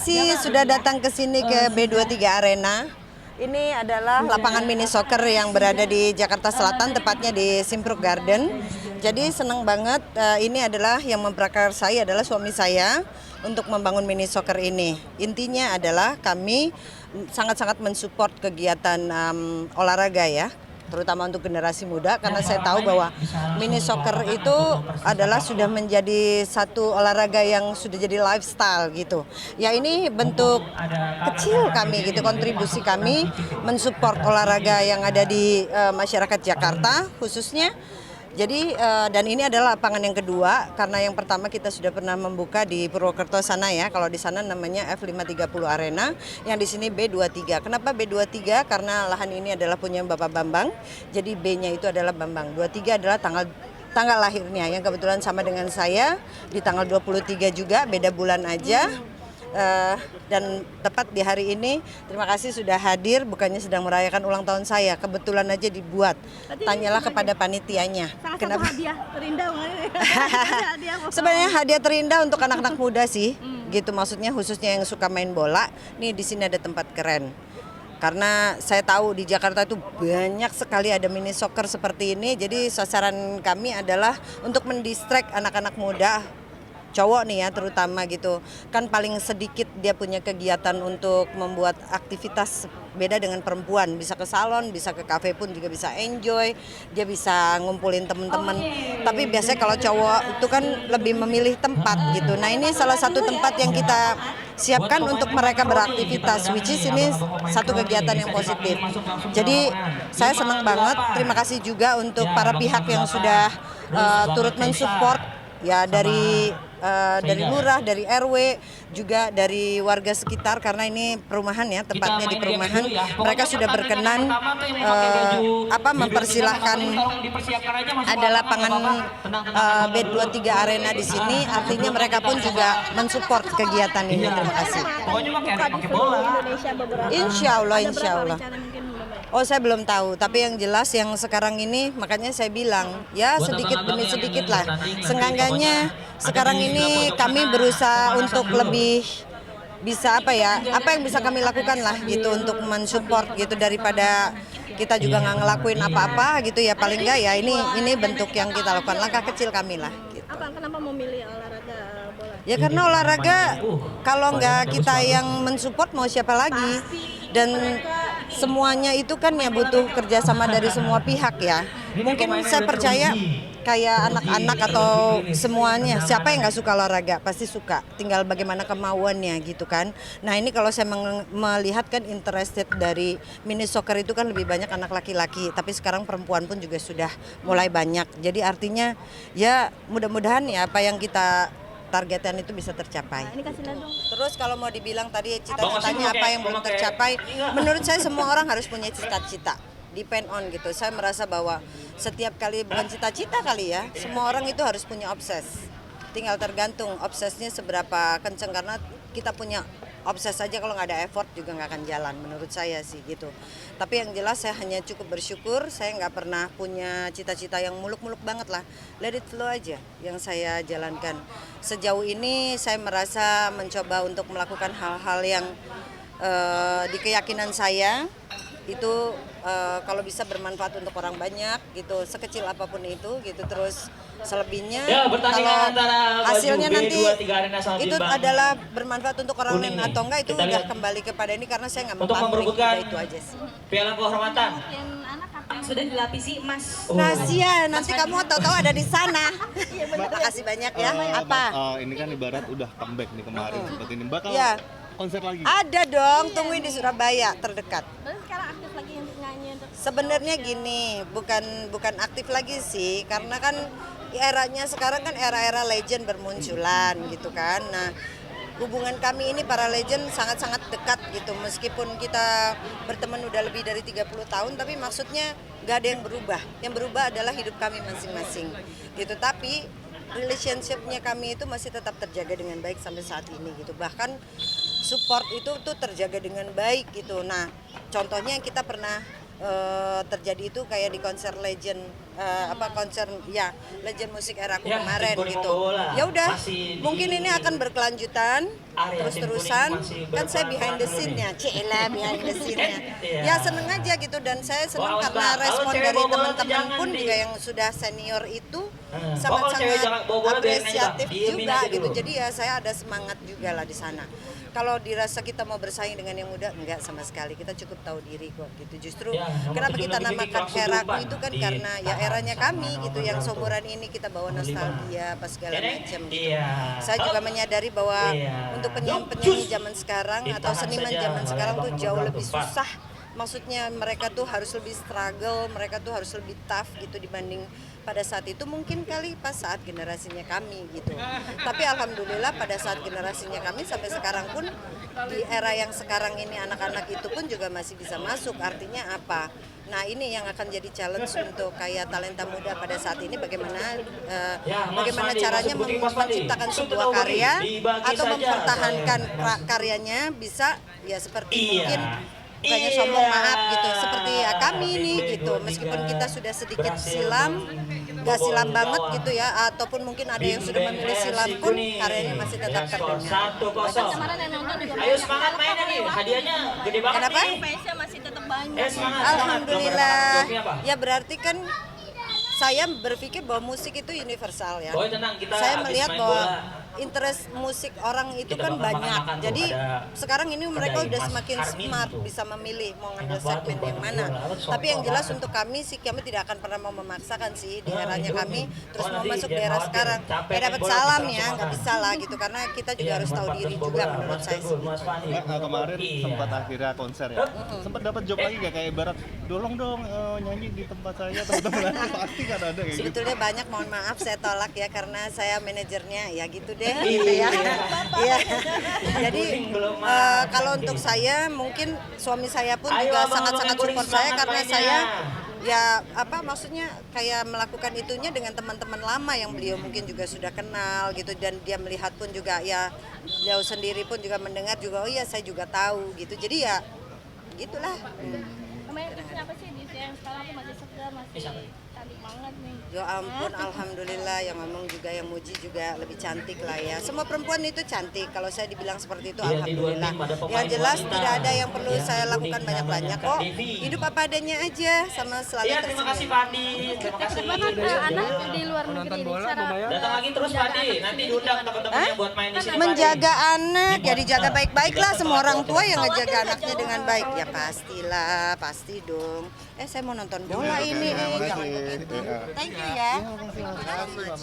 kasih sudah datang ke sini ke B23 Arena. Ini adalah lapangan mini soccer yang berada di Jakarta Selatan, tepatnya di Simpruk Garden. Jadi senang banget, ini adalah yang memprakarsai adalah suami saya untuk membangun mini soccer ini. Intinya adalah kami sangat-sangat mensupport kegiatan olahraga ya, terutama untuk generasi muda, karena saya tahu bahwa mini soccer itu adalah sudah menjadi satu olahraga yang sudah jadi lifestyle gitu. Ya ini bentuk kecil kami gitu, kontribusi kami mensupport olahraga yang ada di masyarakat Jakarta khususnya. Jadi dan ini adalah lapangan yang kedua, karena yang pertama kita sudah pernah membuka di Purwokerto sana ya. Kalau di sana namanya F530 Arena, yang di sini B23. Kenapa B23? Karena lahan ini adalah punya Bapak Bambang. Jadi B-nya itu adalah Bambang. 23 adalah tanggal lahirnya, yang kebetulan sama dengan saya di tanggal 23 juga, beda bulan aja. Dan tepat di hari ini, terima kasih sudah hadir, bukannya sedang merayakan ulang tahun saya, kebetulan aja dibuat. Tanyalah kepada panitianya. Kenapa? Hadiah terindah. Sebenarnya hadiah terindah untuk anak-anak muda sih, gitu maksudnya, khususnya yang suka main bola. Nih di sini ada tempat keren. Karena saya tahu di Jakarta itu banyak sekali ada mini soccer seperti ini, jadi sasaran kami adalah untuk mendistract anak-anak muda. Cowok nih ya terutama gitu, kan paling sedikit dia punya kegiatan untuk membuat aktivitas, beda dengan perempuan, bisa ke salon, bisa ke kafe pun juga bisa enjoy, dia bisa ngumpulin teman-teman. Tapi biasanya kalau cowok itu kan lebih memilih tempat gitu. Nah ini salah satu tempat yang kita siapkan untuk mereka beraktivitas, which is ini satu kegiatan yang positif. Jadi saya senang banget, terima kasih juga untuk para pihak yang sudah turut mensupport ya, dari lurah, dari RW, juga dari warga sekitar, karena ini perumahan ya, tempatnya di perumahan. Mereka sudah berkenan mempersilahkan ada lapangan B23 Arena di sini, artinya mereka pun juga mensupport kegiatan ini. Terima kasih. Insya Allah. Oh saya belum tahu, tapi yang jelas yang sekarang ini, makanya saya bilang ya sedikit demi sedikit lah. Seenggaknya sekarang ini kami berusaha untuk lebih bisa apa yang bisa kami lakukan lah gitu untuk mensupport gitu, daripada kita juga nggak ngelakuin apa-apa gitu ya, paling nggak ya ini bentuk yang kita lakukan, langkah kecil kami lah. Gitu. Kenapa memilih olahraga bola? Ya karena olahraga kalau nggak kita yang mensupport mau siapa lagi, dan semuanya itu kan ya butuh kerjasama dari semua pihak ya. Mungkin saya percaya kayak anak-anak atau semuanya, siapa yang nggak suka olahraga pasti suka, tinggal bagaimana kemauannya gitu kan. Nah ini kalau saya melihat kan interested dari mini soccer itu kan lebih banyak anak laki-laki, tapi sekarang perempuan pun juga sudah mulai banyak. Jadi artinya ya mudah-mudahan ya apa yang kita targetan itu bisa tercapai. Terus kalau mau dibilang tadi cita-citanya apa yang belum tercapai, menurut saya semua orang harus punya cita-cita. Depend on gitu. Saya merasa bahwa setiap kali, bukan cita-cita kali ya, semua orang itu harus punya obses. Tinggal tergantung obsesnya seberapa kenceng, karena kita punya obses saja kalau nggak ada effort juga nggak akan jalan, menurut saya sih gitu. Tapi yang jelas saya hanya cukup bersyukur, saya nggak pernah punya cita-cita yang muluk-muluk banget lah. Let it flow aja yang saya jalankan. Sejauh ini saya merasa mencoba untuk melakukan hal-hal yang di keyakinan saya itu kalau bisa bermanfaat untuk orang banyak gitu, sekecil apapun itu gitu. Terus selebihnya kalau hasilnya nanti itu adalah bermanfaat untuk orang lain atau enggak, itu udah kembali kepada ini, karena saya nggak memperhatikan itu aja sih. Piala kehormatan Sudah dilapisi emas. Rahasia, nanti kamu tahu-tahu ada di sana. Makasih banyak ya. Apa? Ini kan ibarat udah comeback nih kemarin seperti ini. Bakal konser lagi? Ada dong, tungguin di Surabaya terdekat. Sekarang aktif lagi untuk nyanyi untuk. Sebenarnya gini, bukan aktif lagi sih, karena kan eranya sekarang kan era-era legend bermunculan gitu kan. Nah, hubungan kami ini para legend sangat-sangat dekat gitu, meskipun kita berteman udah lebih dari 30 tahun, tapi maksudnya nggak ada yang berubah. Yang berubah adalah hidup kami masing-masing gitu, tapi relationship-nya kami itu masih tetap terjaga dengan baik sampai saat ini gitu. Bahkan support itu tuh terjaga dengan baik gitu. Nah, contohnya kita pernah terjadi itu kayak di konser legend konser ya legend musik era aku Ya, kemarin Timur gitu. Bola. Ya udah, Masih di mungkin ini akan berkelanjutan area terus-terusan. tim kuning masih Kan saya berperan behind the sama scene-nya, cila behind the scene-nya. Iya. Ya seneng aja gitu dan saya seneng Wah, karena Mbak, kalau respon cewek dari bawa bola tuh teman-teman jangan pun di- juga yang sudah senior itu Kalau cewek sangat-sangat jangan bawa bola, biarin aja, apresiatif Bang. Diemin juga aja gitu. dulu. Jadi ya saya ada semangat juga lah di sana. Kalau dirasa kita mau bersaing dengan yang muda, enggak sama sekali. Kita cukup tahu diri kok gitu. Justru Ya, nomor kenapa 7 kita lebih namakan langsung eraku diumpan. itu kan Ditahan karena ya eranya sama kami gitu nomor yang 1. seumuran ini kita bawa nostalgia apa segala Ini? macam gitu. Iya. Saya juga menyadari bahwa Iya. untuk penyanyi-penyanyi zaman sekarang atau Ditahan seniman saja zaman oleh sekarang tuh Abang jauh nomor lebih 24. susah. Maksudnya mereka tuh harus lebih struggle, mereka tuh harus lebih tough gitu dibanding pada saat itu mungkin kali pas saat generasinya kami gitu. Tapi alhamdulillah pada saat generasinya kami sampai sekarang pun di era yang sekarang ini anak-anak itu pun juga masih bisa masuk. Artinya apa? Nah ini yang akan jadi challenge untuk kayak talenta muda pada saat ini bagaimana Ya, Mas bagaimana Fandi, caranya Mas Budi, Mas Fandi. menciptakan Itu sebuah tahu bagi, karya dibagi atau saja mempertahankan saya. karyanya bisa ya seperti Iya. mungkin bukannya Iya. sombong maaf gitu seperti ya kami ini BB gitu 23 meskipun kita sudah sedikit berhasil silam gak membobol silam banget gawang. gitu ya ataupun mungkin ada yang sudah memilih silam pun karyanya masih tetap terdengar. 1-0. Kemarin yang nonton juga Ayo semangat mainnya nih, hadiahnya gede banget Kenapa? nih. fansnya masih tetap banyak. Semangat. Alhamdulillah Jawabnya apa? ya berarti kan saya berpikir bahwa musik itu universal ya. Boy, tenang, kita Saya habis melihat main bahwa bola. interest musik orang itu Kita kan bakal banyak. makan-makan tuh Jadi pada sekarang ini mereka kedai udah Mas semakin Karmin smart tuh. bisa memilih mau ngambil Enak banget segmen tuh, yang banyak mana. bola. Apa, Tapi yang soto jelas banget. untuk kami sih kami tidak akan pernah mau memaksakan sih di Nah, eranya itu kami nih. terus Oh, mau nanti masuk dia di era khawatir, sekarang. capek Ya dapat main bola, salam bisa ya, langsung nggak makan. bisa lah gitu karena kita juga Iya, harus tahu nomor diri 14 juga bola, menurut Mas saya Teguh, sih. Mas Fandi. Mbak, kemarin Iya. sempat akhirnya konser ya. Sempat dapat job lagi gak kayak ibarat tolong dong nyanyi di tempat saya teman-teman pasti kan ada kayak gitu. Sebetulnya banyak, mohon maaf saya tolak ya karena saya manajernya ya gitu deh Iya. gitu ya. Iya. Jadi Kuning belum makan. kalau untuk saya mungkin suami saya pun Ayo, juga abang, sangat-sangat abang, support kuning saya semangat karena mainnya. saya ya apa maksudnya kayak melakukan itunya dengan teman-teman lama yang beliau mungkin juga sudah kenal gitu dan dia melihat pun juga ya beliau sendiri pun juga mendengar juga oh iya saya juga tahu gitu. Jadi ya gitulah. Namanya siapa sih di yang sekarang tuh masih segar, masih Siapa? cantik banget nih. Ya ampun, alhamdulillah yang ngomong juga yang muji juga lebih cantik lah ya. Semua perempuan itu cantik. Kalau saya dibilang seperti itu, Iya, di dua alhamdulillah. tim ada pemain Yang jelas wanita. tidak ada yang perlu Yang saya kuning lakukan banyak-banyak namanya kok. Kak Devi. Hidup apa adanya aja sama selalu Iya, terima kasih Fandi. Terima kasih. Anak di luar negeri ini cara Datang lagi terus Fandi. Nanti diundang teman-temannya buat main di sini. Fandi. Menjaga anak, ya dijaga baik-baik lah. Semua orang tua yang ngejaga anaknya dengan baik. Ya pastilah, pasti dong. Saya mau nonton bola ini, jangan begitu. Thank you ya. Terima kasih.